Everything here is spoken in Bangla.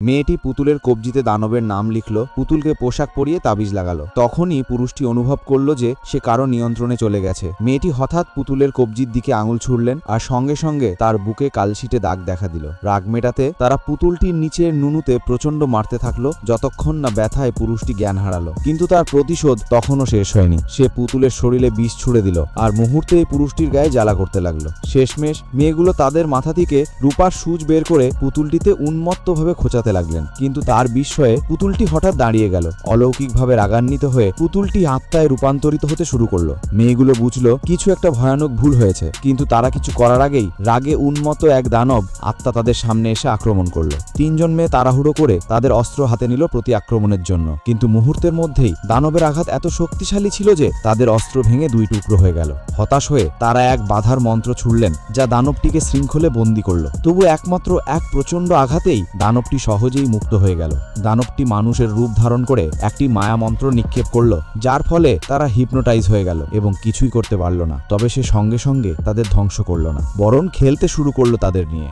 মেয়েটি পুতুলের কবজিতে দানবের নাম লিখল, পুতুলকে পোশাক পরিয়ে তাবিজ লাগালো। তখনই পুরুষটি অনুভব করল যে সে কারো নিয়ন্ত্রণে চলে গেছে। মেয়েটি হঠাৎ পুতুলের কবজির দিকে আঙুল ছুড়লেন আর সঙ্গে সঙ্গে তার বুকে কালশিটে দাগ দেখা দিল। রাগ মেটাতে তারা পুতুলটির নিচের নুনুতে প্রচণ্ড মারতে থাকলো, যতক্ষণ না ব্যথায় পুরুষটি জ্ঞান হারালো। কিন্তু তার প্রতিশোধ তখনও শেষ হয়নি। সে পুতুলের শরীরে বিষ ছুড়ে দিল আর মুহূর্তেই পুরুষটির গায়ে জ্বালা করতে লাগলো। শেষমেশ মেয়েগুলো তাদের মাথা থেকে রূপার সূচ বের করে পুতুলটিতে উন্মত্তভাবে খোঁচাতে লাগলেন। কিন্তু তার বিস্ময়ে পুতুলটি হঠাৎ দাঁড়িয়ে গেল। অলৌকিকভাবে রাগান্বিত হয়ে পুতুলটি আত্মায় রূপান্তরিত হতে শুরু করলো। মেয়েগুলো বুঝলো কিছু একটা ভয়ানক ভুল হয়েছে, কিন্তু তারা কিছু করার আগেই রাগে উন্মত্ত এক দানব আত্মা তাদের সামনে এসে আক্রমণ করলো। তিনজন মেয়ে তাড়াহুড়ো করে তাদের অস্ত্র হাতে নিল প্রতি আক্রমণের জন্য, কিন্তু মুহূর্তের মধ্যেই দানবের আঘাত এত শক্তিশালী ছিল যে তাদের অস্ত্র ভেঙে দুই টুকরো হয়ে গেল। হতাশ হয়ে তারা এক বাধার মন্ত্র ছুড়লেন, যা দানবটিকে শৃঙ্খলে বন্দী করলো। তবু একমাত্র এক প্রচণ্ড আঘাতেই দানবটি সহজেই মুক্ত হয়ে গেল। দানবটি মানুষের রূপ ধারণ করে একটি মায়া মন্ত্র নিক্ষেপ করলো, যার ফলে তারা হিপনোটাইজ হয়ে গেল এবং কিছুই করতে পারল না। তবে সে সঙ্গে সঙ্গে তাদের ধ্বংস করল না, বরং খেলতে শুরু করলো তাদের নিয়ে।